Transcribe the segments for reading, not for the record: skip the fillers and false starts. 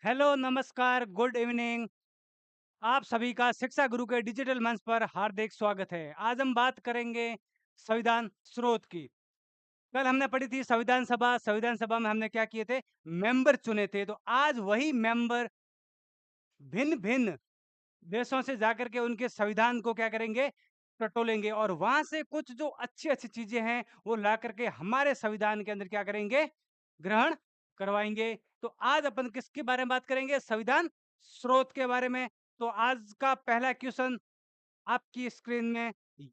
Hello, नमस्कार, good evening. आप सभी का शिक्षा गुरु के डिजिटल मंच पर हार्दिक स्वागत है। आज हम बात करेंगे संविधान स्रोत की। कल हमने पढ़ी थी संविधान सभा में हमने क्या किए थे? मेंबर चुने थे। तो आज वही मेंबर भिन्न-भिन्न देशों से जाकर के उनके संविधान को क्या करेंगे? टटोलेंगे और वहाँ से कुछ जो अच्छी-अच्छी चीज़ें हैं, वो ला कर के हमारे संविधान के अंदर क्या करेंगे? ग्रहण करवाएँगे। तो आज अपन किसके बारे में बात करेंगे? संविधान स्रोत के बारे में। तो आज का पहला क्वेश्चन आपकी स्क्रीन में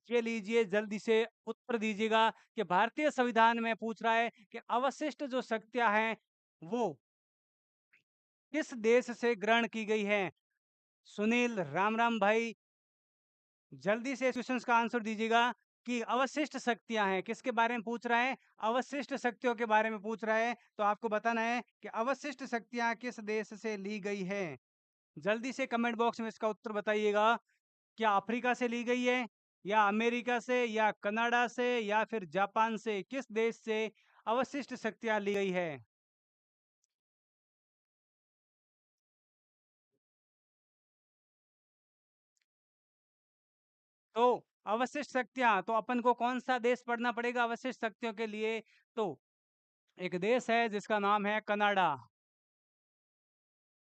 ये लीजिए, जल्दी से उत्तर दीजिएगा कि भारतीय संविधान में पूछ रहा है कि अवशिष्ट जो शक्तियाँ हैं, वो किस देश से ग्रहण की गई हैं? सुनील, राम-राम भाई, जल्दी से क्वेश्चंस का आंसर दीजिएगा कि अवशिष्ट शक्तियां हैं किसके बारे में पूछ रहा है? अवशिष्ट शक्तियों के बारे में पूछ रहा है। तो आपको बताना है कि अवशिष्ट शक्तियां किस देश से ली गई हैं। जल्दी से कमेंट बॉक्स में इसका उत्तर बताइएगा। क्या अफ्रीका से ली गई है, या अमेरिका से, या कनाडा से, या फिर जापान से? किस देश से अवशिष्ट शक्तियां ली गई है? तो अवशिष्ट शक्तियां, तो अपन को कौन सा देश पढ़ना पड़ेगा अवशिष्ट शक्तियों के लिए? तो एक देश है जिसका नाम है कनाडा।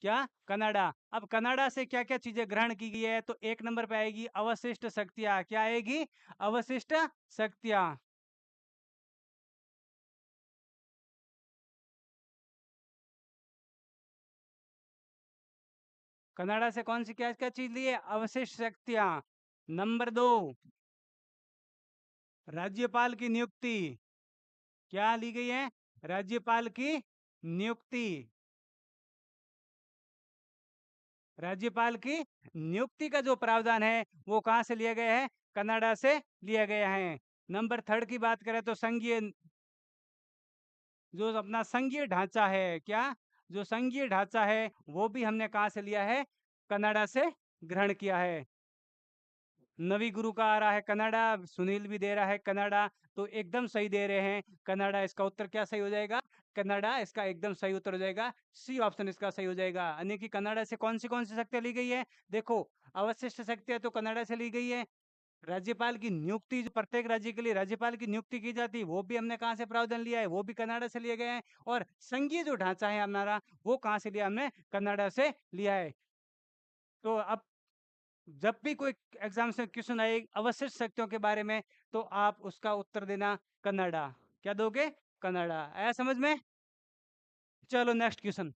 क्या? कनाडा। अब कनाडा से क्या-क्या चीज़ें ग्रहण की गई है? तो 1 नंबर पे आएगी अवशिष्ट शक्तियाँ। क्या आएगी? अवशिष्ट शक्तियाँ। कनाडा से कौन-सी क्या-क्या चीज़ ली है? अवशिष्ट शक्तियाँ। नंबर 2, राज्यपाल की नियुक्ति। क्या ली गई है? राज्यपाल की नियुक्ति। राज्यपाल की नियुक्ति का जो प्रावधान है, वो कहाँ से लिया गया है? कनाडा से लिया गया है। नंबर 3 की बात करें तो संघीय जो अपना संघीय ढांचा है, क्या? जो संघीय ढांचा है, वो भी हमने कहाँ से लिया है? कनाडा से ग्रहण किया है। नवी गुरु का आ रहा है कनाडा, सुनील भी दे रहा है कनाडा, तो एकदम सही दे रहे हैं। कनाडा इसका उत्तर क्या सही हो जाएगा? कनाडा इसका एकदम सही उत्तर हो जाएगा। सी ऑप्शन इसका सही हो जाएगा। यानी कि कनाडा से कौन-सी शक्तियाँ ली गई है? देखो, अवशिष्ट शक्तियाँ तो कनाडा से ली गई है। राज्यपाल की नियुक्ति जो प्रत्येक राज्य के लिए राज्यपाल की नियुक्ति की जाती है, वो भी हमने कहाँ से प्रावधान लिया है? वो भी कनाडा से लिए गए हैं। और संघीय जो ढांचा है हमारा, वो कहाँ से लिया हमने? कनाडा से लिया है। तो अब जब भी कोई एग्जाम से क्वेश्चन आए अवशिष्ट शक्तियों के बारे में, तो आप उसका उत्तर देना कन्नड़ा। क्या दोगे? कन्नड़ा। आया समझ में? चलो नेक्स्ट क्वेश्चन।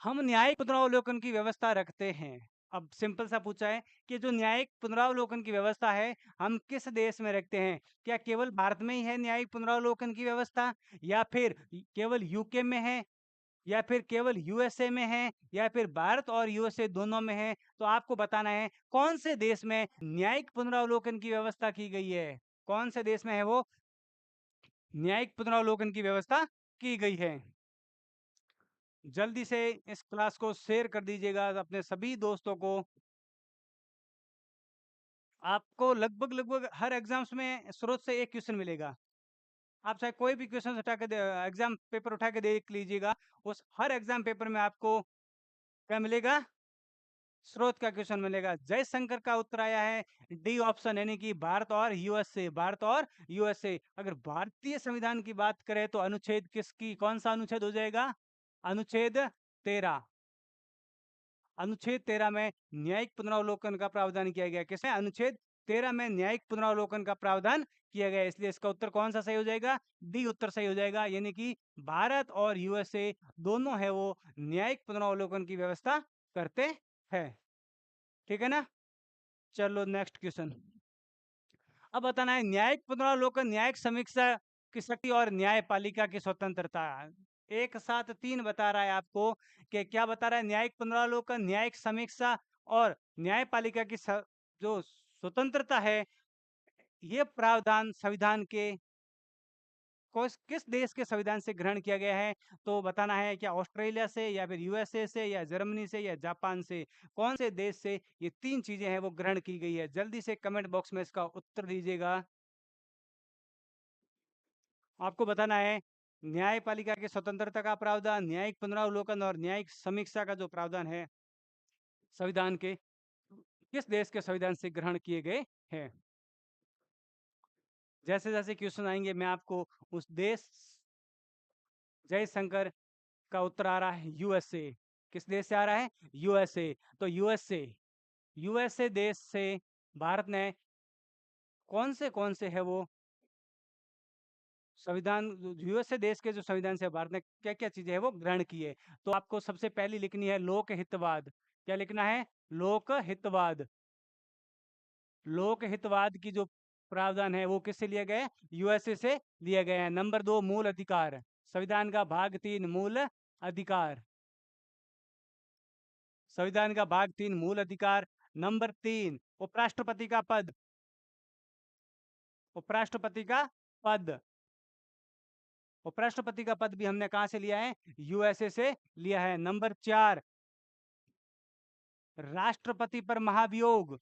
हम न्यायिक पुनरावलोकन की व्यवस्था रखते हैं। अब सिंपल सा पूछा है कि जो न्यायिक पुनरावलोकन की व्यवस्था है, हम किस देश में रखते हैं? क्या केवल भारत में ही है न्यायिक पुनरावलोकन की व्यवस्था, या फिर केवल यूके में है, या फिर केवल यूएसए में है, या फिर भारत और यूएसए दोनों में है? तो आपको बताना है कौन से देश में न्यायिक पुनरावलोकन की व्यवस्था की गई है? कौन से देश में है वो न्यायिक पुनरावलोकन की व्यवस्था की गई है? जल्दी से इस क्लास को शेयर कर दीजिएगा अपने सभी दोस्तों को। आपको लगभग हर एग्जाम्स में स्रोत से एक क्वेश्चन मिलेगा। आप चाहे कोई भी क्वेश्चन उठा के एग्जाम पेपर उठा के देख लीजिएगा, उस हर एग्जाम पेपर में आपको क्या मिलेगा? स्रोत का क्वेश्चन मिलेगा। जयशंकर का उत्तर आया है डी ऑप्शन, यानी कि भारत और यूएसए। भारत और यूएसए। अगर भारतीय संविधान की बात करें तो अनुच्छेद किसकी कौन सा अनुच्छेद हो जाएगा? अनुच्छेद 13। अनुच्छेद 13 में न्यायिक पुनरावलोकन का प्रावधान किया गया। किसमें? अनुच्छेद 13 में न्यायिक पुनरावलोकन का प्रावधान किया गया है। इसलिए इसका उत्तर कौन सा सही हो जाएगा? डी उत्तर सही हो जाएगा। यानी कि भारत और यूएसए दोनों है वो न्यायिक पुनरावलोकन की व्यवस्था करते हैं। ठीक है ना? चलो नेक्स्ट क्वेश्चन। अब बताना है न्यायिक पुनरावलोकन, न्यायिक समीक्षा की शक्ति और न्यायपालिका की स्वतंत्रता। एक साथ 3 बता रहा है आपको कि क्या बता रहा है? न्यायिक पुनरावलोकन, न्यायिक समीक्षा और न्यायपालिका की जो स्वतंत्रता है, ये प्रावधान संविधान के किस देश के संविधान से ग्रहण किया गया है? तो बताना है क्या ऑस्ट्रेलिया से, या फिर यूएसए से, या जर्मनी से, या जापान से? कौन से देश से ये 3 चीजें हैं वो ग्रहण की गई है? जल्दी से कमेंट बॉक्स में इसका उत्तर दीजिएगा। आपको बताना है न्यायपालिका की स्वतंत्रता का प्रावधान, न्यायिक पुनरावलोकन और न्यायिक समीक्षा का जो प्रावधान है संविधान के, किस देश के संविधान से ग्रहण किए गए हैं? जैसे जैसे क्वेश्चन आएंगे मैं आपको उस देश, जयशंकर का उत्तर आ रहा है यूएसए। किस देश से आ रहा है? यूएसए। तो यूएसए, यूएसए देश से भारत ने कौन से है वो संविधान, यूएसए देश के जो संविधान से भारत ने क्या क्या चीजें है वो ग्रहण की है? तो आपको सबसे पहली लिखनी है लोकहितवाद। क्या लिखना है? लोकहितवाद। लोकहितवाद की जो प्रावधान है वो किससे लिए गए? यूएसए से लिए गए हैं। नंबर 2 मूल अधिकार, संविधान का भाग 3 मूल अधिकार, संविधान का भाग 3 मूल अधिकार। नंबर 3 उपराष्ट्रपति का पद, उपराष्ट्रपति का पद, उपराष्ट्रपति का पद भी हमने कहां से लिया है? यूएसए से लिया है। नंबर 4 राष्ट्रपति पर महाभियोग,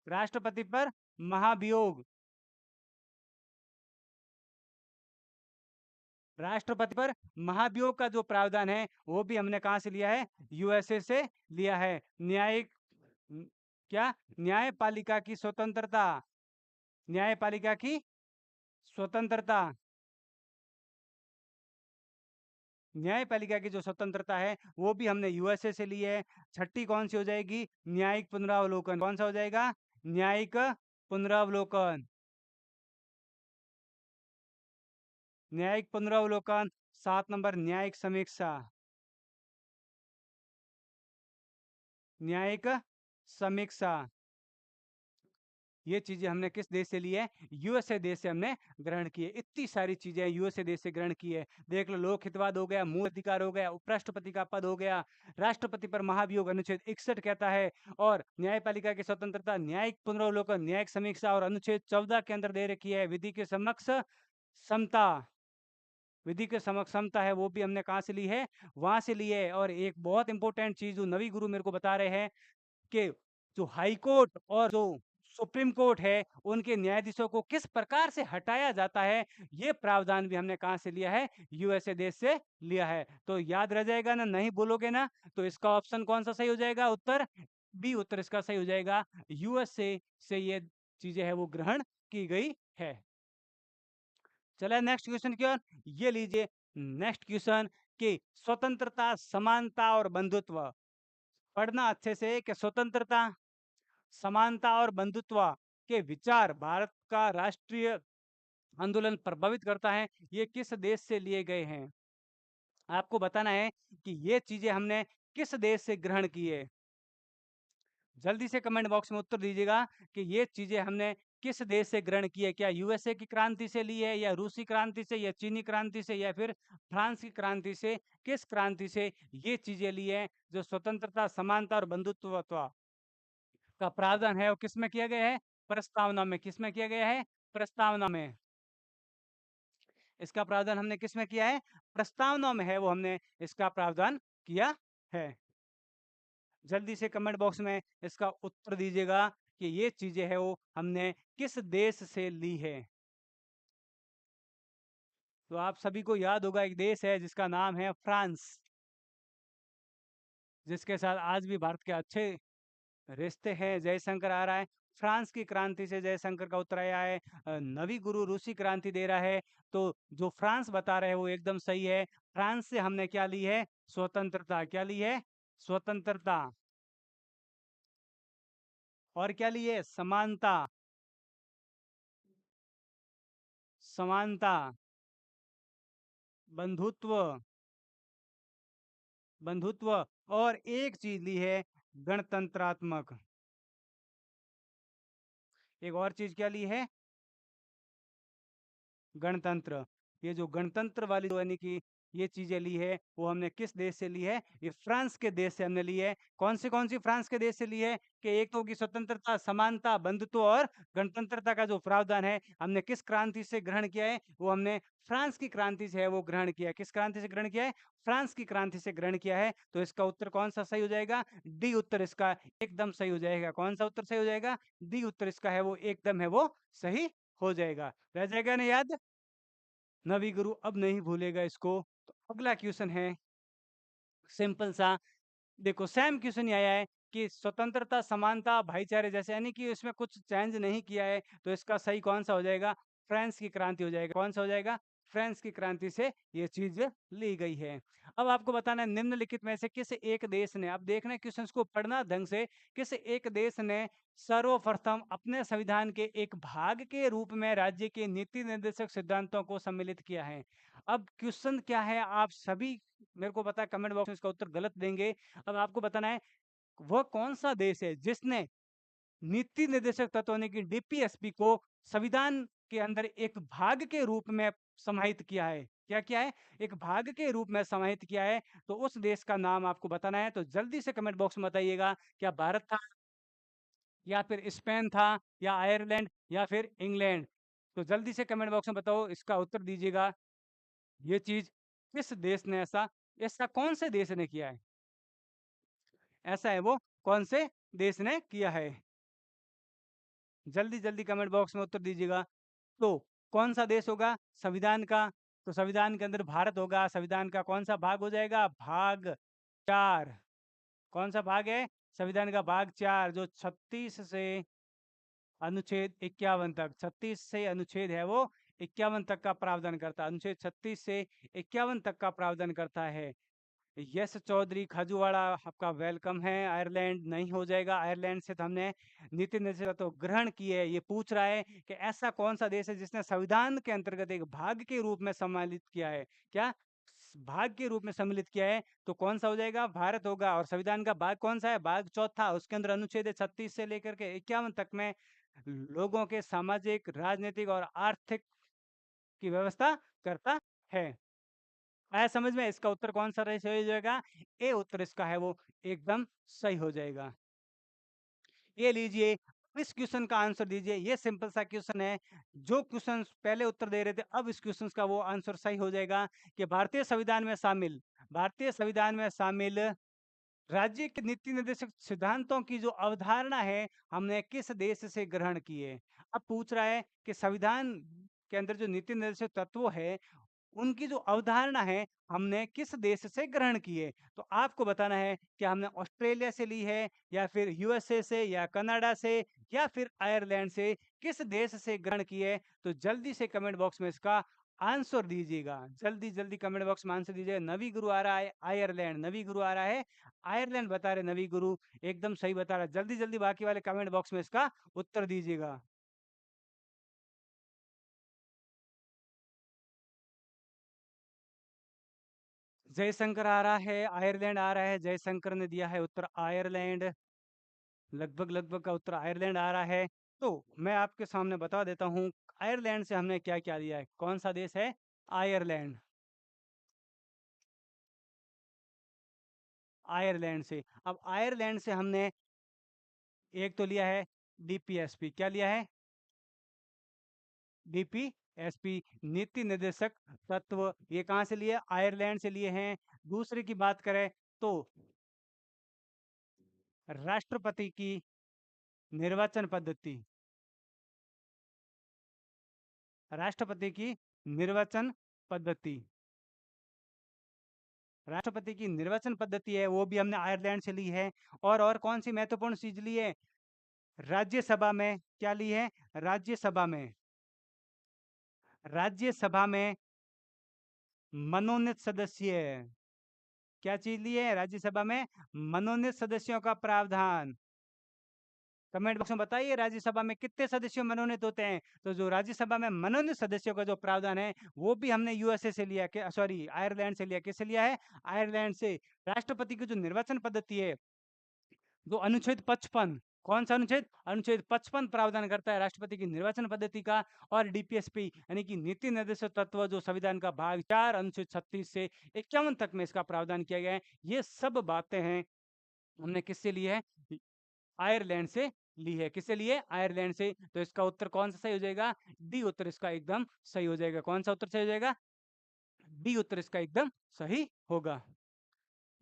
राष्ट्रपति पर महाभियोग, राष्ट्रपति पर महाभियोग का जो प्रावधान है वो भी हमने कहां से लिया है? यूएसए से लिया है। न्यायिक क्या? न्यायपालिका की स्वतंत्रता, न्यायपालिका की स्वतंत्रता, न्यायपालिका की जो स्वतंत्रता है वो भी हमने यूएसए से ली है। छठी कौन सी हो जाएगी? न्यायिक पुनरावलोकन। कौन सा हो जाएगा? न्यायिक पुनरावलोकन, न्यायिक पुनरावलोकन। 7 नंबर न्यायिक समीक्षा, न्यायिक समीक्षा। ये चीजें हमने किस देश से ली है? यूएसए देश से हमने ग्रहण की है। इतनी सारी चीजें यूएसए देश से ग्रहण की है। देख लो, लोकहितवाद हो गया, मूल अधिकार हो गया, उपराष्ट्रपति का पद हो गया, राष्ट्रपति पर महाभियोग अनुच्छेद 61 कहता है, और न्यायपालिका की स्वतंत्रता, न्यायिक पुनरावलोकन, न्यायिक समीक्षा, और अनुच्छेद 14 के अंदर दे रखी है विधि के समक्ष समता, विधि के समक्ष समता है वो भी हमने कहाँ से ली है? वहां से ली है। और एक बहुत इंपॉर्टेंट चीज जो नवी गुरु मेरे को बता रहे हैं कि जो हाई कोर्ट और जो सुप्रीम कोर्ट है उनके न्यायाधीशों को किस प्रकार से हटाया जाता है, ये प्रावधान भी हमने कहां से लिया है? यूएसए देश से लिया है। तो याद रह जाएगा ना? नहीं बोलोगे ना? तो इसका ऑप्शन कौन सा सही हो जाएगा? उत्तर बी उत्तर इसका सही हो जाएगा। यूएसए से ये चीजें है वो ग्रहण की गई है। चले नेक्स्ट क्वेश्चन की ओर। ये लीजिए नेक्स्ट क्वेश्चन कि स्वतंत्रता, समानता और बंधुत्व। पढ़ना अच्छे से कि स्वतंत्रता, समानता और बंधुत्व के विचार भारत का राष्ट्रीय आंदोलन प्रभावित करता है, ये किस देश से लिए गए हैं? आपको बताना है कि ये चीजें हमने किस देश से ग्रहण की है। जल्दी से कमेंट बॉक्स में उत्तर दीजिएगा कि ये चीजें हमने किस देश से ग्रहण की है। क्या यूएसए की क्रांति से ली है, या रूसी क्रांति से, या चीनी क्रांति से, या फिर फ्रांस की क्रांति से? किस क्रांति से ये चीजें ली है? जो स्वतंत्रता, समानता और बंधुत्व का प्रावधान है वो किसमें किया गया है? प्रस्तावना में। किसमें किया गया है? प्रस्तावना में। इसका प्रावधान हमने किसमें किया है? प्रस्तावना में है वो हमने इसका प्रावधान किया है। जल्दी से कमेंट बॉक्स में इसका उत्तर दीजिएगा कि ये चीजें है वो हमने किस देश से ली है। तो आप सभी को याद होगा एक देश है जिसका नाम है फ्रांस, जिसके साथ आज भी भारत के अच्छे रिश्ते हैं। जयशंकर आ रहा है। फ्रांस की क्रांति से जयशंकर का उत्तर आया है। नवी गुरु रूसी क्रांति दे रहा है। तो जो फ्रांस बता रहे हैं वो एकदम सही है। फ्रांस से हमने क्या ली है? स्वतंत्रता। क्या ली है? स्वतंत्रता। और क्या ली है? समानता, समानता, बंधुत्व, बंधुत्व, और एक चीज ली है गणतंत्रात्मक। एक और चीज क्या ली है? गणतंत्र। ये जो गणतंत्र वाली जो यानी कि ये चीजें ली है वो हमने किस देश से ली है? ये फ्रांस के देश से हमने ली है। कौन सी फ्रांस के देश से ली है? कि एक तो होगी स्वतंत्रता, समानता, बंधुत्व और गणतंत्रता का जो प्रावधान है हमने किस क्रांति से ग्रहण किया है? वो हमने फ्रांस की क्रांति से है वो ग्रहण किया है। किस क्रांति से ग्रहण किया है? फ्रांस की क्रांति से ग्रहण किया है। तो इसका उत्तर कौन सा सही हो जाएगा? डी उत्तर इसका एकदम सही हो जाएगा। कौन सा उत्तर सही हो जाएगा? डी उत्तर इसका है वो एकदम है वो सही हो जाएगा। रह जाएगा ना याद? नवी गुरु अब नहीं भूलेगा इसको। तो अगला क्वेश्चन है सिंपल सा, देखो सेम क्वेश्चन ही आया है कि स्वतंत्रता, समानता, भाईचारे जैसे, यानी कि इसमें कुछ चेंज नहीं किया है, तो इसका सही कौन सा हो जाएगा? फ्रांस की क्रांति हो जाएगा। कौन सा हो जाएगा? फ्रांस की क्रांति से ये चीज ली गई है। अब आपको बताना है निम्नलिखित में से किस एक देश ने, अब देखना क्वेश्चंस को पढ़ना ढंग से, किस एक देश ने सर्वप्रथम अपने संविधान के एक भाग के रूप में राज्य के नीति निर्देशक सिद्धांतों को सम्मिलित किया है। अब क्वेश्चन क्या है, आप सभी मेरे को पता है कमेंट बॉक्स में इसका उत्तर गलत देंगे। अब आपको बताना है वह कौन सा देश है जिसने नीति निर्देशक तत्व यानी कि डीपीएसपी को संविधान के अंदर एक भाग के रूप में समाहित किया है। क्या किया है? एक भाग के रूप में समाहित किया है। तो उस देश का नाम आपको बताना है, तो जल्दी से कमेंट बॉक्स में बताइएगा। क्या भारत था, या फिर स्पेन था, या आयरलैंड, या फिर इंग्लैंड? तो जल्दी से कमेंट बॉक्स में बताओ, इसका उत्तर दीजिएगा। ये चीज किस देश ने ऐसा, ऐसा कौन से देश ने किया है? ऐसा है वो कौन से देश ने किया है? जल्दी जल्दी कमेंट बॉक्स में उत्तर दीजिएगा। तो कौन सा देश होगा संविधान का? तो संविधान के अंदर भारत होगा। संविधान का कौन सा भाग हो जाएगा? भाग 4। कौन सा भाग है? संविधान का भाग 4, जो 36 से अनुच्छेद 51 तक, 36 से अनुच्छेद है वो 51 तक का प्रावधान करता है। अनुच्छेद 36 से 51 तक का प्रावधान करता है। यस चौधरी खजूवाड़ा, आपका वेलकम है। आयरलैंड नहीं हो जाएगा, आयरलैंड से तो हमने नीति निर्देशक तो ग्रहण की है। ये पूछ रहा है कि ऐसा कौन सा देश है जिसने संविधान के अंतर्गत एक भाग के रूप में सम्मिलित किया है? क्या भाग के रूप में सम्मिलित किया है? तो कौन सा हो जाएगा? भारत होगा। और संविधान का भाग कौन सा है? भाग चौथा। उसके अंदर अनुच्छेद 36 से लेकर के 51 तक में लोगों के सामाजिक, राजनीतिक और आर्थिक की व्यवस्था करता है। आया समझ में? इसका उत्तर कौन सा सही हो जाएगा? ए उत्तर इसका है वो एकदम सही हो जाएगा। ये लीजिए, इस क्वेश्चन का आंसर दीजिए। ये सिंपल सा क्वेश्चन है। जो क्वेश्चन पहले उत्तर दे रहे थे, अब इस क्वेश्चन का वो आंसर सही हो जाएगा कि भारतीय संविधान में शामिल, भारतीय संविधान में शामिल राज्य के नीति निर्देशक सिद्धांतों की जो अवधारणा है, हमने किस देश से ग्रहण की है? अब पूछ रहा है कि संविधान के अंदर जो नीति निर्देशक तत्व है, उनकी जो अवधारणा है, हमने किस देश से ग्रहण की है? तो आपको बताना है कि हमने ऑस्ट्रेलिया से ली है, या फिर यूएसए से, या कनाडा से, या फिर आयरलैंड से, किस देश से ग्रहण की है? तो जल्दी से कमेंट बॉक्स में इसका आंसर दीजिएगा। जल्दी जल्दी कमेंट बॉक्स में आंसर दीजिएगा। नवी गुरु आ रहा है आयरलैंड, नवी गुरु आ रहा है आयरलैंड बता रहे नवी गुरु, एकदम सही बता रहा है। जल्दी जल्दी बाकी वाले कमेंट बॉक्स में इसका उत्तर दीजिएगा। जयशंकर आ रहा है, आयरलैंड आ रहा है। जयशंकर ने दिया है उत्तर आयरलैंड। लगभग लगभग का उत्तर आयरलैंड आ रहा है। तो मैं आपके सामने बता देता हूँ आयरलैंड से हमने क्या क्या लिया है। कौन सा देश है? आयरलैंड। आयरलैंड से, अब आयरलैंड से हमने एक तो लिया है डीपीएसपी। क्या लिया है? डीपीएसपी, नीति निर्देशक तत्व। ये कहाँ से लिए? आयरलैंड से लिए हैं। दूसरे की बात करें तो राष्ट्रपति की निर्वाचन पद्धति, राष्ट्रपति की निर्वाचन पद्धति, राष्ट्रपति की निर्वाचन पद्धति है, वो भी हमने आयरलैंड से ली है। और कौन सी महत्वपूर्ण चीज ली है? राज्यसभा में क्या ली है? राज्यसभा में, राज्यसभा में मनोनीत सदस्य, क्या चीज ली है राज्यसभा में? मनोनीत सदस्यों का प्रावधान। कमेंट बॉक्स में बताइए राज्यसभा में कितने सदस्य मनोनीत होते हैं? तो जो राज्यसभा में मनोनीत सदस्यों का जो प्रावधान है, वो भी हमने यूएसए से लिया, सॉरी आयरलैंड से लिया। किससे लिया है? आयरलैंड से। राष्ट्रपति की जो निर्वाचन पद्धति है, जो अनुच्छेद 55, कौन सा अनुच्छेद? अनुच्छेद 55 प्रावधान करता है राष्ट्रपति की निर्वाचन पद्धति का। और डीपीएसपी यानी कि नीति निर्देशक तत्व, जो संविधान का भाग 4 अनुच्छेद 36 से 51 तक में इसका प्रावधान किया गया है। ये सब बातें हैं हमने किससे ली है? आयरलैंड से ली है। किससे लिए? आयरलैंड से। तो इसका उत्तर कौन सा सही हो जाएगा? डी उत्तर इसका एकदम सही हो जाएगा। कौन सा उत्तर सही हो जाएगा? डी उत्तर इसका एकदम सही होगा।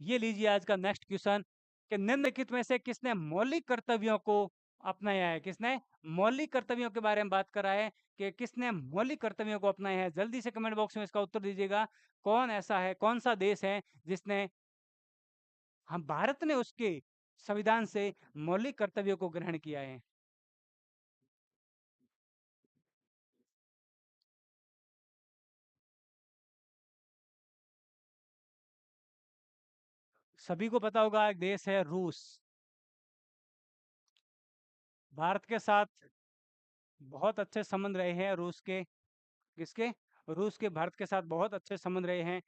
ये लीजिए आज का नेक्स्ट क्वेश्चन कि निम्नलिखित में से किसने मौलिक कर्तव्यों को अपनाया है। किसने? मौलिक कर्तव्यों के बारे में बात करा है कि किसने मौलिक कर्तव्यों को अपनाया है। जल्दी से कमेंट बॉक्स में इसका उत्तर दीजिएगा। कौन ऐसा है, कौन-सा देश है जिसने हम भारत ने उसके संविधान से मौलिक कर्तव्यों को ग्रहण किया है? सभी को पता होगा एक देश है रूस। भारत के साथ बहुत अच्छे संबंध रहे हैं रूस के। किसके? रूस के भारत के साथ बहुत अच्छे संबंध रहे हैं।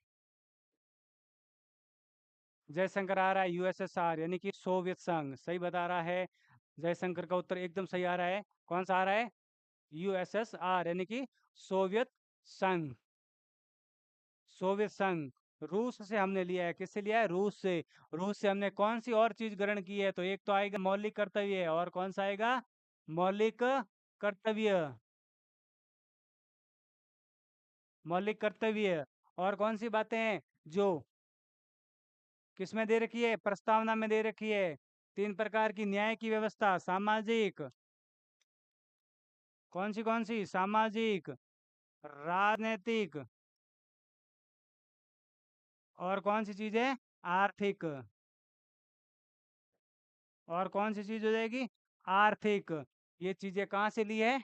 जयशंकर आ रहा है यूएसएसआर यानी कि सोवियत संघ, सही बता रहा है। जयशंकर का उत्तर एकदम सही आ रहा है। कौन सा आ रहा है? यूएसएसआर यानी कि सोवियत संघ। सोवियत संघ। रूस से हमने लिया है। किससे लिया है? रूस से। रूस से हमने कौन सी और चीज ग्रहण की है? तो एक तो आएगा मौलिक कर्तव्य और कौन सा आएगा? मौलिक कर्तव्य। मौलिक कर्तव्य और कौन सी बातें हैं जो किसमें दे रखी है? प्रस्तावना में दे रखी है। 3 प्रकार की न्याय की व्यवस्था, सामाजिक, कौन सी? सामाजिक, राजनैतिक और कौन सी चीज़ है? आर्थिक। और कौन सी चीज़ हो जाएगी? आर्थिक। ये चीज़ें कहाँ से ली है?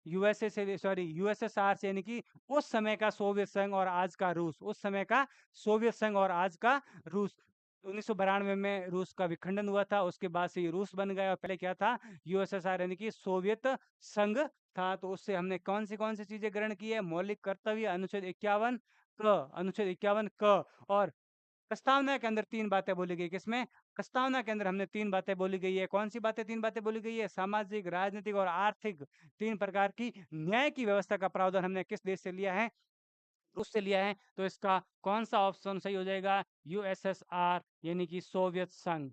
यूएसए से, सॉरी यूएसएसआर से, यानी कि उस समय का सोवियत संघ और आज का रूस। उस समय का सोवियत संघ और आज का रूस। 1992 में रूस का विखंडन हुआ था, उसके बाद से ये रूस बन गया और पहले क्या था? यूएसएसआर यानी कि सोवियत संघ था। तो उससे हमने कौन सी चीजें ग्रहण की है? मौलिक कर्तव्य, अनुच्छेद 51 क, अनुच्छेद 51 क। और प्रस्तावना के अंदर 3 बातें बोली गई। किसमें? प्रस्तावना के अंदर हमने 3 बातें बोली गई है। कौन सी बातें? 3 बातें बोली गई है? सामाजिक, राजनीतिक और आर्थिक 3 प्रकार की न्याय की व्यवस्था का प्रावधान हमने किस देश से लिया है? रूस से लिया है। तो इसका कौन सा ऑप्शन सही हो जाएगा? यूएसएसआर यानी कि सोवियत संघ।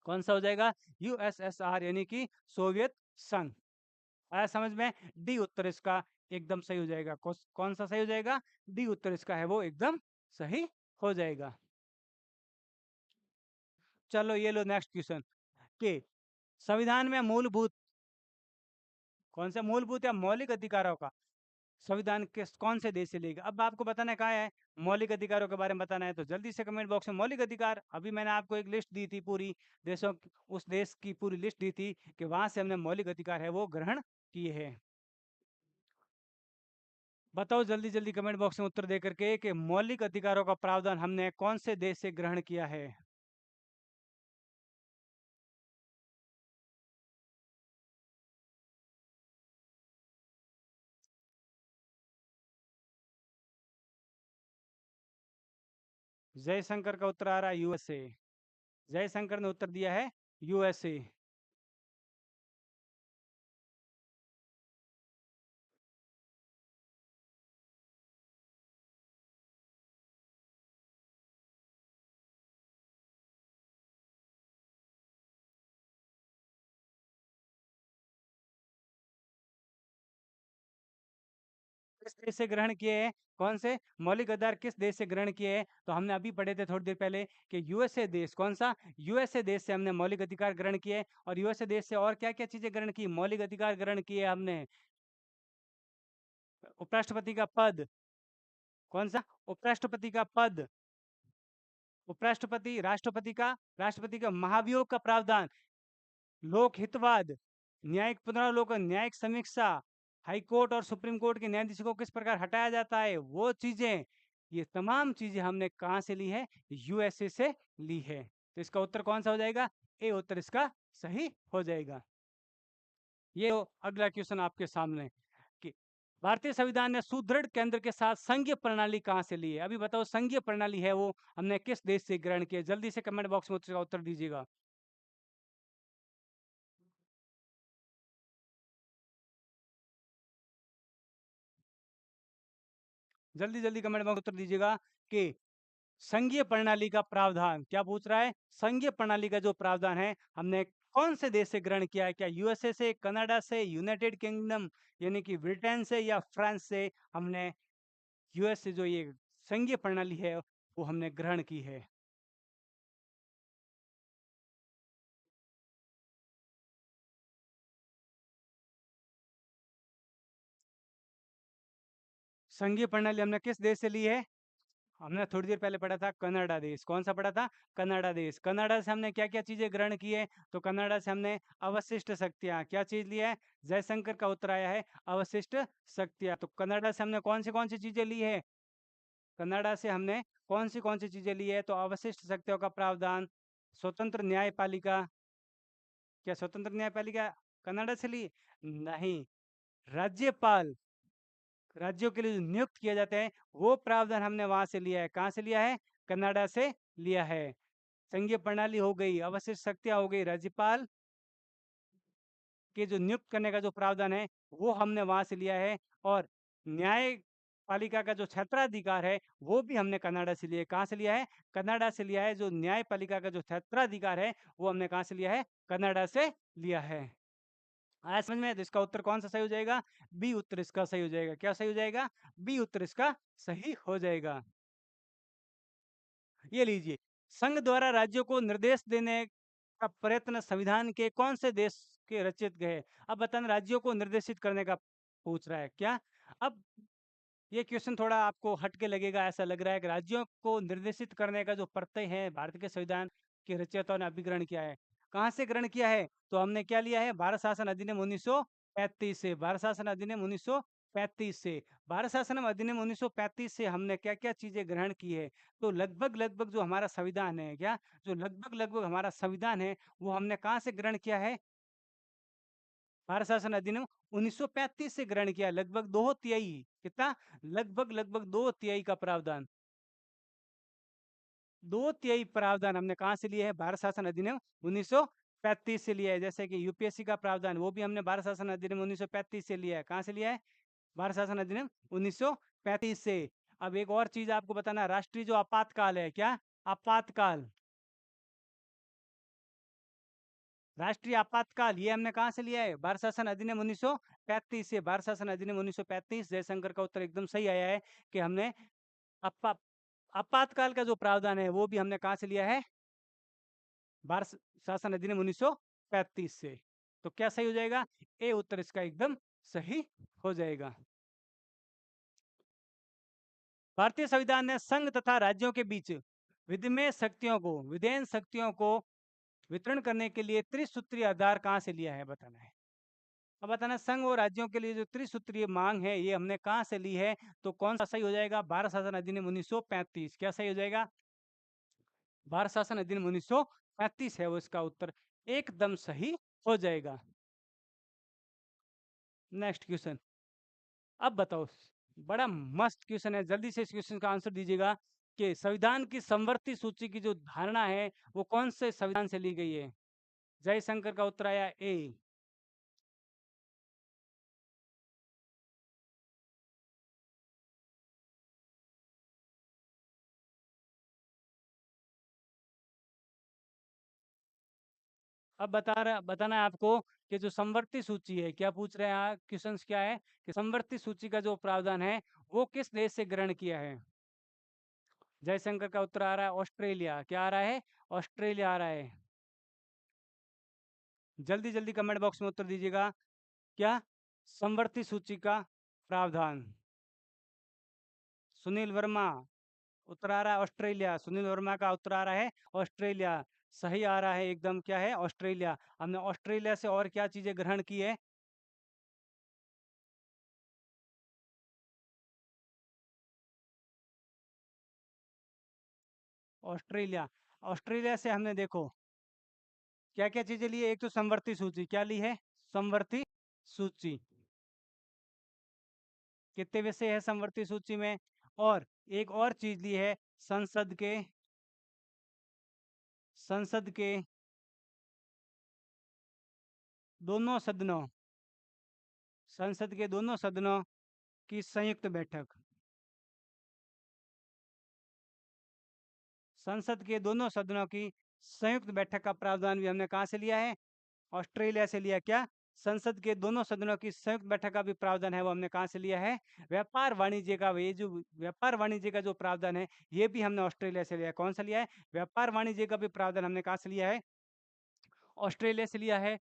कौन सा हो जाएगा? यूएसएसआर यानी कि सोवियत संघ। आया समझ में? डी उत्तर इसका एकदम सही हो जाएगा। कौन सा सही हो जाएगा? डी उत्तर इसका है वो एकदम सही हो जाएगा। चलो ये लो नेक्स्ट क्वेश्चन कि संविधान में मूलभूत, कौन सा मूलभूत या मौलिक अधिकारों का संविधान किस कौन से देश से लेगा? अब आपको बताना है कहाँ है मौलिक अधिकारों के बारे में बताना है, तो जल्दी से कमेंट बॉक्स में मौलिक अधिकार। अभी मैंने आपको एक लिस्ट दी थी पूरी देशों उस देश की पूरी लिस्ट दी थी कि वहां से हमने मौलिक अधिकार है वो ग्रहण किए हैं। बताओ जल्दी जल्दी कमेंट बॉक्स में उत्तर दे करके कि मौलिक अधिकारों का प्रावधान हमने कौन से देश से ग्रहण किया है? जयशंकर का उत्तर आ रहा है यूएसए। जयशंकर ने उत्तर दिया है यूएसए। किस देश से ग्रहण किए हैं? कौन से मौलिक अधिकार किस देश से ग्रहण किए हैं? तो हमने अभी पढ़े थे थोड़ी देर पहले कि यूएसए देश। कौन सा? यूएसए देश से हमने मौलिक अधिकार ग्रहण किए। और यूएसए देश से और क्या क्या चीजें ग्रहण की? मौलिक अधिकार ग्रहण किए हमने। उपराष्ट्रपति का पद। कौन सा? उपराष्ट्रपति का पद। उपराष्ट्रपति, राष्ट्रपति का महाभियोग का प्रावधान, लोक हितवाद, न्यायिक पुनरावलोकन, न्यायिक समीक्षा, हाई कोर्ट और सुप्रीम कोर्ट के न्यायाधीशों को किस प्रकार हटाया जाता है, वो चीजें, ये तमाम चीजें हमने कहाँ से ली है? यूएसए से ली है। तो इसका उत्तर कौन सा हो जाएगा? ए उत्तर इसका सही हो जाएगा। ये अगला क्वेश्चन आपके सामने कि भारतीय संविधान ने सुदृढ़ केंद्र के साथ संघीय प्रणाली कहाँ से ली है? अभी बताओ संघीय प्रणाली है वो हमने किस देश से ग्रहण किया? जल्दी से कमेंट बॉक्स में उसका उत्तर दीजिएगा। जल्दी जल्दी कमेंट बॉक्स में उत्तर दीजिएगा कि संघीय प्रणाली का प्रावधान क्या पूछ रहा है? संघीय प्रणाली का जो प्रावधान है हमने कौन से देश से ग्रहण किया है? क्या यूएसए से, कनाडा से, यूनाइटेड किंगडम यानी कि ब्रिटेन से या फ्रांस से हमने यूएस से जो ये संघीय प्रणाली है वो हमने ग्रहण की है? संघीय प्रणाली हमने किस देश से ली है? हमने थोड़ी देर पहले पढ़ा था कनाडा देश। कौन सा पढ़ा था? कनाडा देश। कनाडा से हमने क्या-क्या चीज़ें ग्रहण की है? तो कनाडा से हमने अवशिष्ट शक्तियाँ, क्या चीज़ ली है? जयशंकर का उत्तर आया है अवशिष्ट शक्तियाँ। तो कनाडा से हमने कौन सी चीज़ें ली है? कनाडा से हमने कौन सी चीज़ें ली है? तो अवशिष्ट शक्तियों का प्रावधान, स्वतंत्र न्यायपालिका। क्या स्वतंत्र न्यायपालिका कनाडा से ली? नहीं। राज्यपाल, राज्यों के लिए जो नियुक्त किए जाते हैं, वो प्रावधान हमने वहाँ से लिया है। कहाँ से लिया है? कनाडा से लिया है। संघीय प्रणाली हो गई, अवशिष्ट शक्तियाँ हो गई, राज्यपाल के जो नियुक्त करने का जो प्रावधान है, वो हमने वहाँ से लिया है और न्यायपालिका का जो क्षेत्राधिकार है, वो भी हमने कनाडा से लिया है। कहाँ से लिया है? कनाडा से लिया है। जो न्यायपालिका का जो क्षेत्राधिकार है, वो हमने कहाँ से लिया है? कनाडा से लिया है। आया समझ में? तो इसका उत्तर कौन-सा सही हो जाएगा? बी उत्तर इसका सही हो जाएगा। क्या सही हो जाएगा? बी उत्तर इसका सही हो जाएगा। ये लीजिए, संघ द्वारा राज्यों को निर्देश देने का प्रयत्न संविधान के कौन से देश के रचित गए? अब बताना राज्यों को निर्देशित करने का पूछ रहा है, क्या? अब ये क्वेश्चन थोड़ा आपको हट के लगेगा, ऐसा लग रहा है कि राज्यों को निर्देशित करने का जो प्रत्यय है, भारत के संविधान के रचयिताओं ने अभी ग्रहण किया है। कहाँ से ग्रहण किया है? तो हमने क्या लिया है? भारत शासन अधिनियम 1935 से। भारत शासन अधिनियम 1935 से। भारत शासन अधिनियम 1935 से हमने क्या-क्या चीज़ें ग्रहण की है? तो लगभग-लगभग जो हमारा संविधान है, क्या? जो लगभग-लगभग हमारा संविधान है, वो हमने कहाँ से ग्रहण किया है? भारत शासन अधिनियम 1935 से ग्रहण किया। लगभग 2/3 कितना? लगभग-लगभग 2/3 का प्रावधान। 2/3 प्रावधान हमने कहाँ से लिए है? भारत शासन अधिनियम 1935 से लिया है। जैसे कि यूपीएससी का प्रावधान, वो भी हमने भारत शासन अधिनियम 1935 से लिया है। कहाँ से लिया है? भारत शासन अधिनियम 1935 से। अब एक और चीज़ आपको बताना, राष्ट्रीय जो आपातकाल है, क्या? आपातकाल। राष्ट्रीय आपातकाल ये हमने कहाँ से लिया है? भारत शासन अधिनियम 1935 से। भारत शासन अधिनियम 1935। जयशंकर का उत्तर एकदम सही आया है कि हमने अपा आपातकाल का जो प्रावधान है, वो भी हमने कहाँ से लिया है? भारत शासन अधिनियम 1935 से। तो क्या सही हो जाएगा? ए उत्तर इसका एकदम सही हो जाएगा। भारतीय संविधान ने संघ तथा राज्यों के बीच विधेयन शक्तियों को वितरण करने के लिए त्रिसूत्रीय आधार कहाँ से लिया है? बताना है। अब बताना, संघ और राज्यों के लिए जो त्रिसूत्रीय मांग है, ये हमने कहाँ से ली है? तो कौन सा सही हो जाएगा? भारत शासन अधिनियम 1935। क्या सही हो जाएगा? भारत शासन अधिनियम 1935 है वो इसका उत्तर एकदम सही हो जाएगा। Next question. अब बताओ, बड़ा मस्त क्वेश्चन है, जल्दी से इस क्वेश्चन का आंसर दीजिएगा कि संविधान की समवर्ती सूची की जो धारणा है, वो कौन से संविधान से ली गई है? जयशंकर का उत्तर आया ए। अब बताना है आपको कि जो समवर्ती सूची है, क्या पूछ रहे हैं? क्वेश्चंस क्या है कि समवर्ती सूची का जो प्रावधान है, वो किस देश से ग्रहण किया है? जयशंकर का उत्तर आ रहा है ऑस्ट्रेलिया। क्या आ रहा है? ऑस्ट्रेलिया आ रहा है। जल्दी जल्दी कमेंट बॉक्स में उत्तर दीजिएगा। क्या? समवर्ती सूची का प्रावधान। सुनील वर्मा उत्तर आ रहा है ऑस्ट्रेलिया। सुनील वर्मा का उत्तर आ रहा है ऑस्ट्रेलिया। सही आ रहा है एकदम, क्या है? ऑस्ट्रेलिया। हमने ऑस्ट्रेलिया से और क्या चीजें ग्रहण की है? ऑस्ट्रेलिया। ऑस्ट्रेलिया से हमने देखो क्या क्या चीजें ली है। एक तो समवर्ती सूची, क्या ली है? समवर्ती सूची। कितने विषय है समवर्ती सूची में? और एक और चीज ली है, संसद के दोनों सदनों, संसद के दोनों सदनों की संयुक्त बैठक। संसद के दोनों सदनों की संयुक्त बैठक का प्रावधान भी हमने कहाँ से लिया है? ऑस्ट्रेलिया से लिया। क्या? संसद के दोनों सदनों की संयुक्त बैठक का भी प्रावधान है, वो हमने कहाँ से लिया है? व्यापार वाणिज्य का, ये जो व्यापार वाणिज्य का जो प्रावधान है, ये भी हमने ऑस्ट्रेलिया से लिया है। कौन सा लिया है? व्यापार वाणिज्य का भी प्रावधान हमने कहाँ से लिया है? ऑस्ट्रेलिया से लिया है।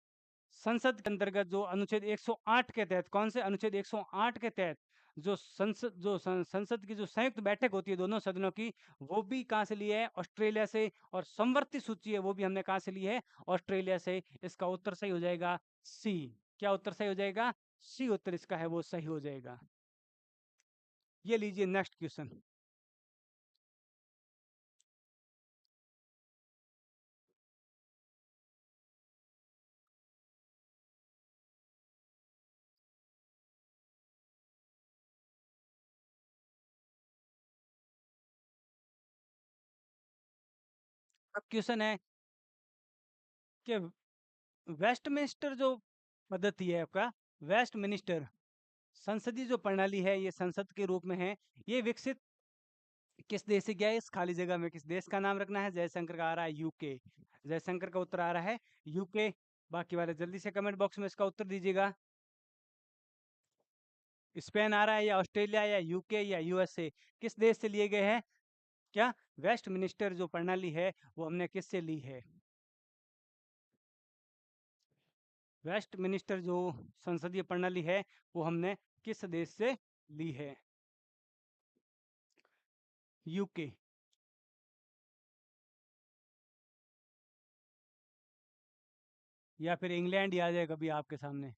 संसद के अंतर्गत जो अनुच्छेद 108 के तहत, कौन से अनुच्छेद 108 के तहत संसद की जो संयुक्त बैठक होती है दोनों सदनों की, वो भी कहाँ से ली है? ऑस्ट्रेलिया से। और समवर्ती सूची है वो भी हमने कहाँ से ली है? ऑस्ट्रेलिया से। इसका उत्तर सही हो जाएगा सी। क्या उत्तर सही हो जाएगा? सी उत्तर इसका है वो सही हो जाएगा। ये लीजिए नेक्स्ट क्वेश्चन। अब क्वेश्चन है कि वेस्टमिनिस्टर जो पद्धति है आपका, वेस्टमिनिस्टर संसदीय जो प्रणाली है, ये संसद के रूप में है। ये विकसित किस देश से गया है? इस खाली जगह में किस देश का नाम रखना है? जयशंकर का आ रहा है यूके। जयशंकर का उत्तर आ रहा है यूके। बाकी वाले जल्दी से कमेंट बॉक्स में इसका उत्तर दीजिएगा। स्पेन आ रहा है, या ऑस्ट्रेलिया, या यूके, या यूएसए? किस देश से लिए गए हैं? क्या वेस्टमिनिस्टर जो प्रणाली है वो हमने किससे ली है? वेस्टमिनिस्टर जो संसदीय प्रणाली है वो हमने किस देश से ली है? यूके। या फिर इंग्लैंड ही आ जाए कभी आपके सामने।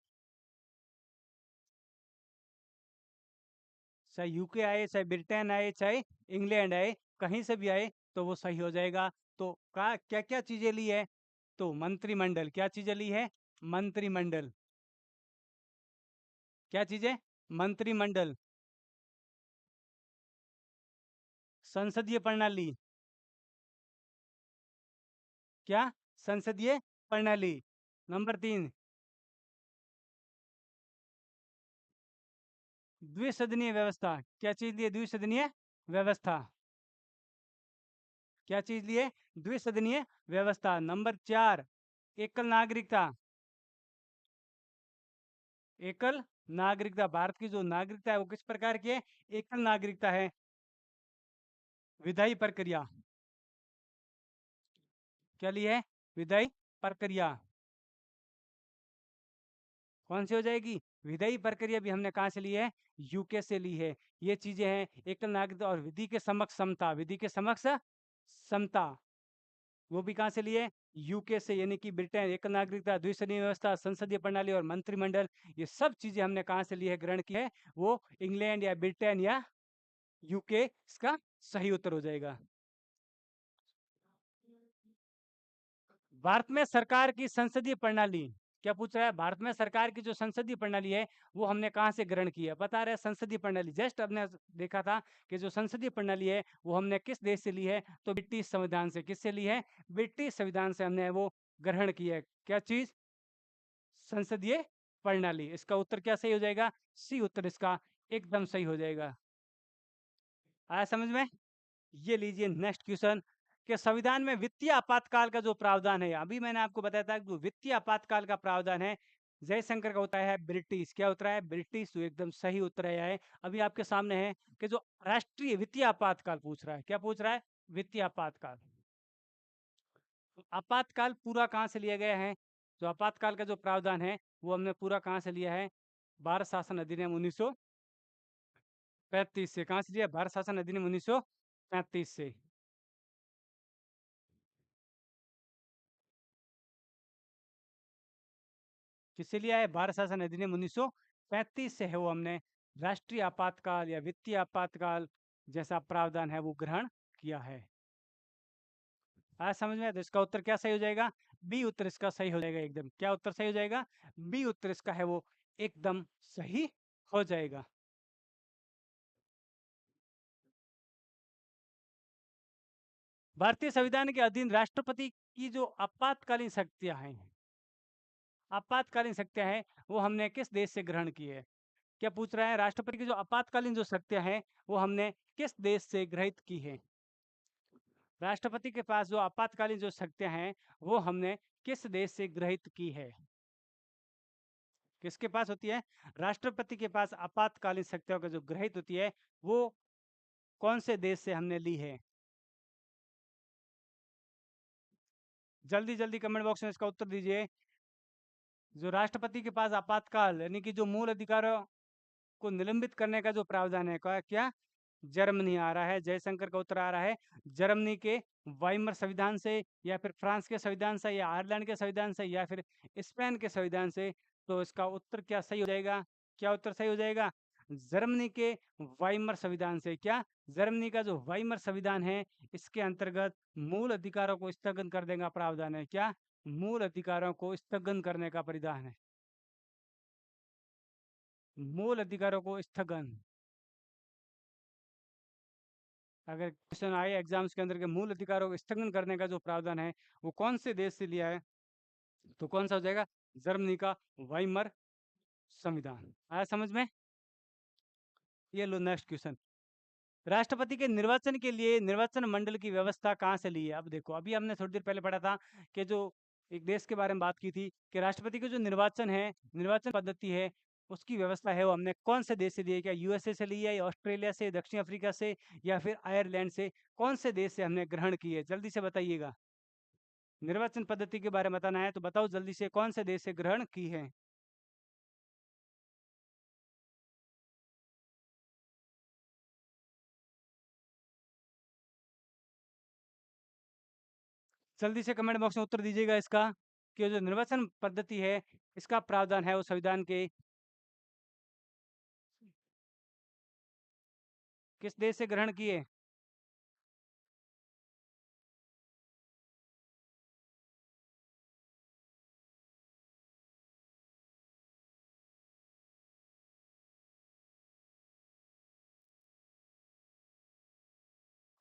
चाहे यूके आए, चाहे ब्रिटेन आए, चाहे इंग्लैंड आए, कहीं से भी आए तो वो सही हो जाएगा। तो का क्या क्या चीजें ली है? तो मंत्रिमंडल। क्या चीजें ली है? मंत्रिमंडल। क्या चीजें? मंत्रिमंडल। संसदीय प्रणाली। क्या? संसदीय प्रणाली। नंबर 3 द्विसदनीय व्यवस्था। क्या चीज लिए? द्विसदनीय व्यवस्था। क्या चीज लिए? द्विसदनीय व्यवस्था। नंबर 4 एकल नागरिकता। एकल नागरिकता। भारत की जो नागरिकता है वो किस प्रकार की है? एकल नागरिकता है। विधायी प्रक्रिया। क्या ली है? विधायी प्रक्रिया। कौन सी हो जाएगी? विधायी प्रक्रिया भी हमने कहाँ से ली है? यूके से ली है। ये चीजें हैं एकल नागरिकता और विधि के समक्ष समता। विधि के समक्ष समता, वो भी कहाँ से लिए? यूके से। यानी कि ब्रिटेन, एकल नागरिकता, द्विसदनीय व्यवस्था, संसदीय प्रणाली और मंत्रिमंडल, ये सब चीजें हमने कहाँ से ली है, ग्रहण की है? वो इंग्लैंड या ब्रिटेन या यूके इसका सही उत्तर हो जाएगा। भारत में सरकार की संसदीय प्रणाली। क्या पूछ रहा है? भारत में सरकार की जो संसदीय प्रणाली है वो हमने कहाँ से ग्रहण की है? बता रहे हैं संसदीय प्रणाली। जस्ट हमने देखा था कि जो संसदीय प्रणाली है वो हमने किस देश से ली है? तो ब्रिटिश संविधान से। किससे ली है? ब्रिटिश संविधान से हमने वो ग्रहण की है। क्या चीज? संसदीय प्रणाली। इसका उत्तर क्या सही हो जाएगा? सी उत्तर इसका एकदम सही हो जाएगा। आया समझ में? ये लीजिए नेक्स्ट क्वेश्चन कि संविधान में वित्तीय आपातकाल का जो प्रावधान है, अभी मैंने आपको बताया था कि वित्तीय आपातकाल का प्रावधान है, जयशंकर का होता है ब्रिटिश। क्या होता है? ब्रिटिश। तो एकदम सही उत्तर है। अभी आपके सामने है कि जो राष्ट्रीय वित्तीय आपातकाल पूछ रहा है। क्या पूछ रहा है? वित्तीय आपातकाल। तो आपातकाल पूरा कहाँ से लिया गया है? जो आपातकाल का जो प्रावधान है वो हमने पूरा कहाँ से लिया है? भारत शासन अधिनियम 1935 से। कहाँ से लिया? भारत शासन अधिनियम 1935 से। किससे लिया है? भारत शासन अधिनियम 1935 से है वो हमने राष्ट्रीय आपातकाल या वित्तीय आपातकाल जैसा प्रावधान है वो ग्रहण किया है। आज समझ में आया? तो इसका उत्तर क्या सही हो जाएगा? बी उत्तर इसका सही हो जाएगा एकदम। क्या उत्तर सही हो जाएगा? बी उत्तर इसका है वो एकदम सही हो जाएगा। भारतीय संविधान के अधीन राष्ट्रपति की जो आपातकालीन शक्तियां हैं, आपातकालीन शक्तियां हैं, वो हमने किस देश से ग्रहण की है? क्या पूछ रहा है? राष्ट्रपति की जो आपातकालीन जो शक्तियां हैं वो हमने किस देश से ग्रहित की है? राष्ट्रपति के पास जो आपातकालीन जो शक्तियां हैं वो हमने किस देश से ग्रहित की है? किसके पास होती है? राष्ट्रपति के पास आपातकालीन शक्तियों का जो ग्रहित होती है वो कौन से देश से हमने ली है? जल्दी जल्दी कमेंट बॉक्स में इसका उत्तर दीजिए। जो राष्ट्रपति के पास आपातकाल यानी कि जो मूल अधिकार को निलंबित करने का जो प्रावधान है, क्या जर्मनी आ रहा है। जयशंकर का उत्तर आ रहा है जर्मनी के वाइमर संविधान से, या फिर फ्रांस के संविधान से, या आयरलैंड के संविधान से, या फिर स्पेन के संविधान से। तो इसका उत्तर क्या सही हो जाएगा? क्या उत्तर सही हो जाएगा? जर्मनी के वाइमर संविधान से। क्या? जर्मनी का जो वाइमर संविधान है, इसके अंतर्गत मूल अधिकारों को स्थगन कर देगा प्रावधान है। क्या? मूल अधिकारों को स्थगन करने का परिधान है। मूल अधिकारों को स्थगन। अगर क्वेश्चन आए एग्जाम्स के अंदर के मूल अधिकारों को स्थगन करने का जो प्रावधान है वो कौन से देश से लिया है, तो कौन सा हो जाएगा? जर्मनी का वाइमर संविधान। आया समझ में? ये लो नेक्स्ट क्वेश्चन। राष्ट्रपति के निर्वाचन के लिए निर्वाचन मंडल की व्यवस्था कहाँ से ली है? अब देखो, अभी हमने थोड़ी देर पहले पढ़ा था कि जो एक देश के बारे में बात की थी कि राष्ट्रपति का जो निर्वाचन है, निर्वाचन पद्धति है, उसकी व्यवस्था है वो हमने कौन से देश से ली है? क्या यूएसए से ली है, या ऑस्ट्रेलिया से, दक्षिण अफ्रीका से, या फिर आयरलैंड से? कौन से देश से हमने ग्रहण की है? जल्दी से बताइएगा। निर्वाचन पद्धति के बारे में बताना है तो बताओ जल्दी से, कौन से देश से ग्रहण की है? जल्दी से कमेंट बॉक्स में उत्तर दीजिएगा इसका, कि जो निर्वाचन पद्धति है इसका प्रावधान है वो संविधान के किस देश से ग्रहण किए?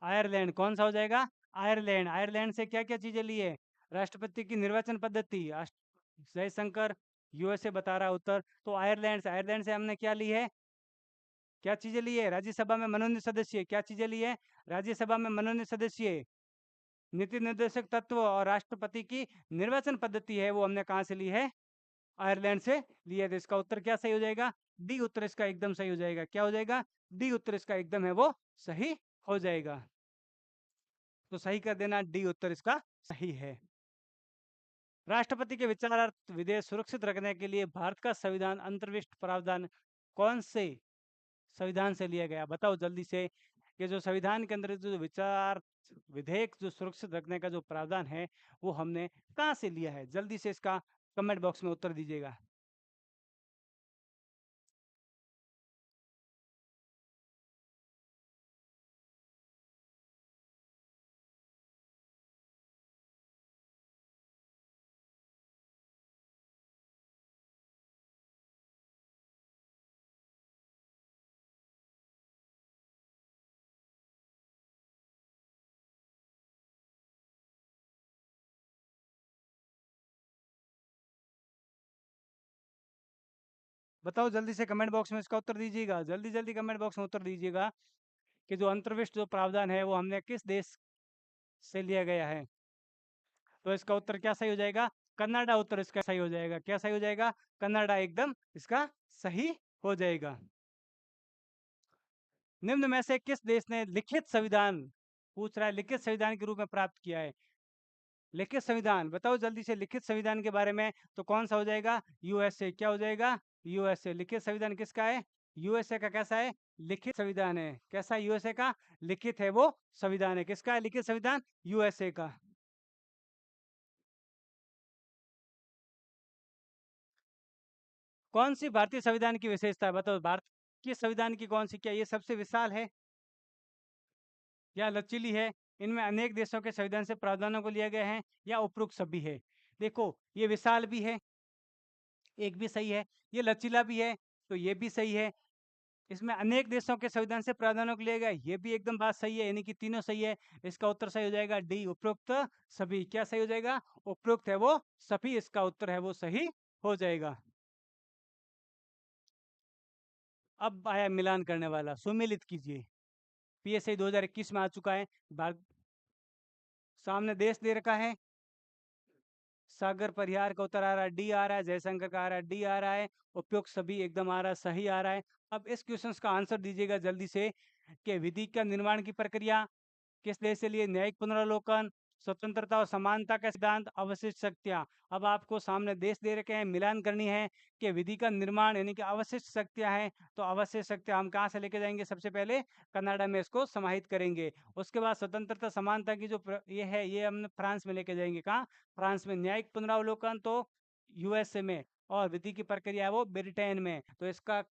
आयरलैंड। कौन सा हो जाएगा? आयरलैंड। आयरलैंड से क्या क्या चीजें ली है? राष्ट्रपति की निर्वाचन पद्धति। जयशंकर यूएसए बता रहा है उत्तर। तो आयरलैंड से, आयरलैंड से हमने क्या ली है? क्या चीजें ली है? राज्यसभा में मनोनीत सदस्य। क्या चीजें ली है? राज्यसभा में मनोनीत सदस्य, नीति निर्देशक तत्व, और राष्ट्रपति की निर्वाचन पद्धति है वो हमने कहाँ से ली है? आयरलैंड से लिया। तो इसका उत्तर क्या सही हो जाएगा? डी उत्तर इसका एकदम सही हो जाएगा। क्या हो जाएगा? डी उत्तर इसका एकदम है वो सही हो जाएगा। तो सही कर देना, डी उत्तर इसका सही है। राष्ट्रपति के विचारार्थ विधेयक सुरक्षित रखने के लिए भारत का संविधान अंतर्विष्ट प्रावधान कौन से संविधान से लिया गया? बताओ जल्दी से, कि जो संविधान के अंदर जो विचार विधेयक जो सुरक्षित रखने का जो प्रावधान है वो हमने कहाँ से लिया है? जल्दी से इसका कमेंट बॉक्स में उत्तर दीजिएगा। बताओ जल्दी से कमेंट बॉक्स में इसका उत्तर दीजिएगा। जल्दी जल्दी कमेंट बॉक्स में उत्तर दीजिएगा कि जो अंतर्विष्ट जो प्रावधान है वो हमने किस देश से लिया गया है? तो इसका उत्तर क्या सही हो जाएगा? कनाडा उत्तर इसका सही हो जाएगा। क्या सही हो जाएगा? कनाडा एकदम इसका सही हो जाएगा। निम्न में से किस देश ने लिखित संविधान, पूछ रहा है, लिखित संविधान के रूप में प्राप्त किया है? लिखित संविधान बताओ जल्दी से, लिखित संविधान के बारे में। तो कौन सा हो जाएगा? यूएसए। क्या हो जाएगा? यूएसए। लिखित संविधान किसका है? यूएसए का। कैसा है? लिखित संविधान है। कैसा? यूएसए का लिखित है वो संविधान है। किसका है लिखित संविधान? यूएसए का। कौन सी भारतीय संविधान की विशेषता है? बताओ, भारत के संविधान की कौन सी, क्या ये सबसे विशाल है या लचीली है? इनमें अनेक देशों के संविधान से प्रावधानों को लिया गया है, या उपरोक्त सभी है? देखो, ये विशाल भी है, एक भी सही है। ये लचीला भी है, तो ये भी सही है। इसमें अनेक देशों के संविधान से प्रावधानों को लिया गया, ये भी एकदम बात सही है, यानी कि तीनों सही है। इसका उत्तर सही हो जाएगा डी, उपरोक्त सभी। क्या सही हो जाएगा? उपरोक्त है वो सभी, इसका उत्तर है वो सही हो जाएगा। अब आया मिलान करने वाला, सुमेलित कीजिए। पीएसआई 2021 में आ चुका है। भारत सामने देश दे रखा है, सागर परिहार का उत्तर आ रहा है डी आ रहा है, जयशंकर का आ रहा है डी आ रहा है, उपयुक्त सभी एकदम आ रहा है, सही आ रहा है। अब इस क्वेश्चन का आंसर दीजिएगा जल्दी से, कि विधि का निर्माण की प्रक्रिया किस देश से लिए? न्यायिक पुनरावलोकन, स्वतंत्रता और समानता का सिद्धांत, अवशिष्ट शक्तियां। अब आपको सामने देश दे रखे हैं, मिलान करनी है कि विधि का निर्माण यानी कि अवशिष्ट शक्तियां हैं। तो अवशिष्ट शक्तियां हम कहाँ से लेके जाएंगे? सबसे पहले कनाडा में इसको समाहित करेंगे। उसके बाद स्वतंत्रता समानता की जो ये है, ये हम फ्रांस में लेके जाएंगे। कहाँ? फ्रांस में। न्यायिक पुनरावलोकन तो यूएसए में, और विधि की प्रक्रिया है वो ब्रिटेन में। तो इसका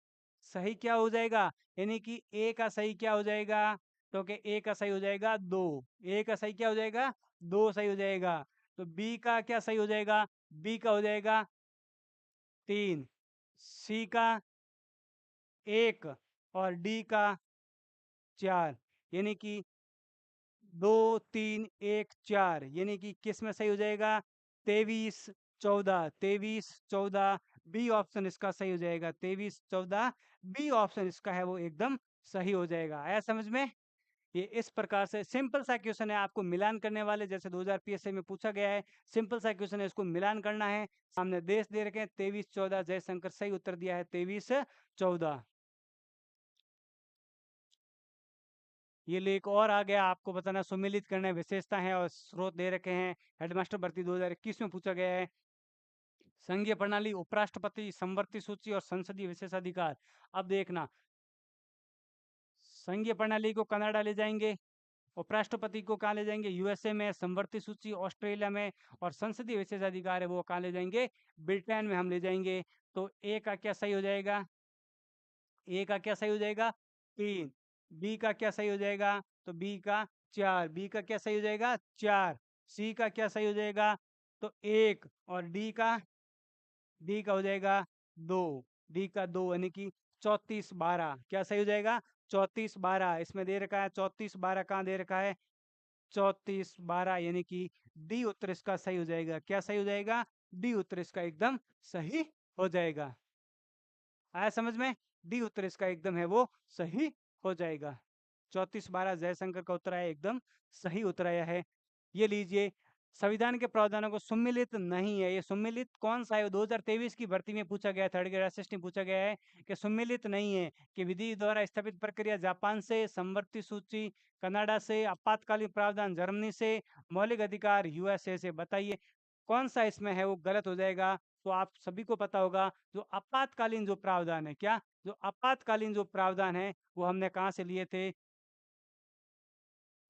सही क्या हो जाएगा? यानी कि ए का सही क्या हो जाएगा? तो कि ए का सही हो जाएगा 2। ए का सही क्या हो जाएगा? 2 सही हो जाएगा। तो बी का क्या सही हो जाएगा? बी का हो जाएगा 3, सी का 1 और डी का 4। यानी कि 2, 3, 1, 4, यानी कि किस में सही हो जाएगा? 23, 14, 23, 14, बी ऑप्शन इसका सही हो जाएगा। 23, 14, बी ऑप्शन इसका है वो एकदम सही हो जाएगा। आया समझ में? ये इस प्रकार से सिंपल सा क्वेश्चन है, आपको मिलान करने वाले, जैसे 2000 पीएसआई में पूछा गया है। सिंपल सा क्वेश्चन है, इसको मिलान करना है। सामने देश दे रखे हैं 23, 14, जयशंकर सही उत्तर दिया है 23, 14। ये लेख और आ गया, आपको बताना सुमेलित करना है, विशेषता है और स्रोत दे रखे हैं। हेडमास्टर भर्ती 2021 में पूछा गया है। संघीय प्रणाली, उपराष्ट्रपति, संवर्ती सूची और संसदीय विशेषाधिकार। अब देखना, संघीय प्रणाली को कनाडा ले जाएंगे, उपराष्ट्रपति को कहाँ ले जाएंगे? यूएसए में, संवर्ती सूची ऑस्ट्रेलिया में, और संसदीय विशेषाधिकार है वो कहाँ ले जाएंगे? ब्रिटेन में हम ले जाएंगे। तो ए का क्या सही हो जाएगा? ए का क्या सही हो जाएगा? 3। बी का क्या सही हो जाएगा? तो बी का 4। बी का क्या सही हो जाएगा? 4। सी का क्या सही हो जाएगा? तो 1। और डी का हो जाएगा 2। डी का 2 यानी कि 34, 12। क्या सही हो जाएगा? 34, 12 इसमें दे रखा है। 34, 12 कहाँ दे रखा है? 34, 12 यानी कि डी उत्तर इसका सही हो जाएगा। क्या सही हो जाएगा? डी उत्तर इसका एकदम सही हो जाएगा। आया समझ में? डी उत्तर इसका एकदम है वो सही हो जाएगा। 34, 12 जयशंकर का उत्तर आया, एकदम सही उत्तर आया है। ये लीजिए, संविधान के प्रावधानों को सम्मिलित नहीं है। ये सम्मिलित कौन सा है? 2023 की भर्ती में पूछा गया, थर्ड ग्रेड असिस्टेंट पूछा गया है कि सम्मिलित नहीं है, कि विधि द्वारा स्थापित प्रक्रिया जापान से, संवर्ती सूची कनाडा से, आपातकालीन प्रावधान जर्मनी से, मौलिक अधिकार यूएसए से। बताइए कौन सा इसमें है वो गलत हो जाएगा? तो आप सभी को पता होगा, जो आपातकालीन जो प्रावधान है, क्या जो आपातकालीन जो प्रावधान है वो हमने कहाँ से लिए थे?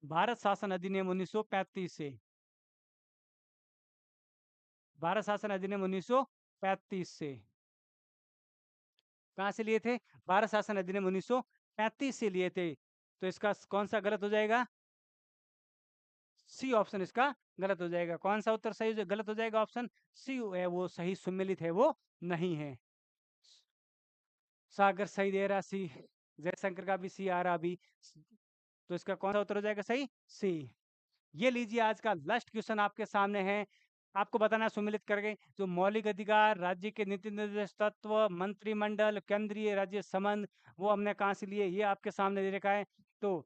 भारत शासन अधिनियम 1935 से। भारत शासन अधिनियम 1935 से कहाँ से लिए थे? भारत शासन अधिनियम 1935 से लिए थे। तो इसका कौन सा गलत हो जाएगा? सी ऑप्शन इसका गलत हो जाएगा। कौन सा उत्तर सही गलत हो जाएगा? ऑप्शन सी है वो सही, सम्मिलित है वो नहीं है। सागर सही दे रहा, सी। जयशंकर का भी सी आ रहा अभी। तो इसका कौन सा उत्तर हो जाएगा सही? सी। ये लीजिए, आज का लास्ट क्वेश्चन आपके सामने है। आपको बताना है सम्मिलित करके, जो मौलिक अधिकार, राज्य के नीति निर्देश तत्व, मंत्रिमंडल, केंद्रीय राज्य संबंध, वो हमने कहाँ से लिए? ये आपके सामने दे रखा है। तो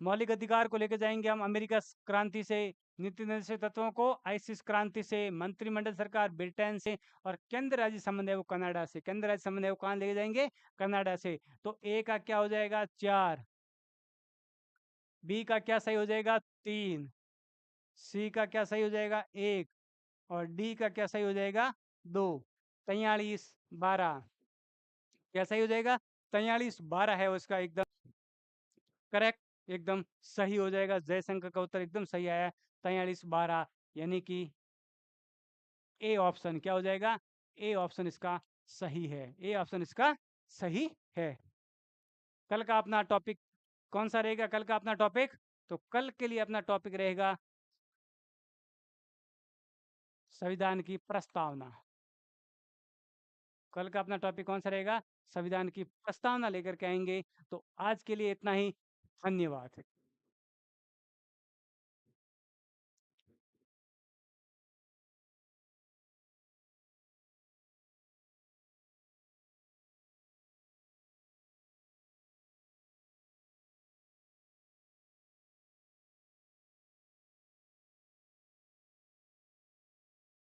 मौलिक अधिकार को लेकर जाएंगे हम अमेरिका क्रांति से, नीति निर्देश तत्वों को आइसिस क्रांति से, मंत्रिमंडल सरकार ब्रिटेन से, और केंद्र राज्य संबंध है वो कनाडा से। केंद्र राज्य संबंध है वो कहाँ लेके जाएंगे? कनाडा से। तो ए का क्या हो जाएगा? 4। बी का क्या सही हो जाएगा? 3। सी का क्या सही हो जाएगा? 1। और डी का क्या सही हो जाएगा? 2। 43, 12 क्या सही हो जाएगा? 43, 12 है उसका एकदम करेक्ट, एकदम सही हो जाएगा। जयशंकर का उत्तर एकदम सही आया, 43, 12 यानी कि ए ऑप्शन क्या हो जाएगा? ए ऑप्शन इसका सही है। ए ऑप्शन इसका सही है। कल का अपना टॉपिक कौन सा रहेगा? कल का अपना टॉपिक, तो कल के लिए अपना टॉपिक रहेगा संविधान की प्रस्तावना। कल का अपना टॉपिक कौन सा रहेगा? संविधान की प्रस्तावना लेकर के आएंगे। तो आज के लिए इतना ही। धन्यवाद।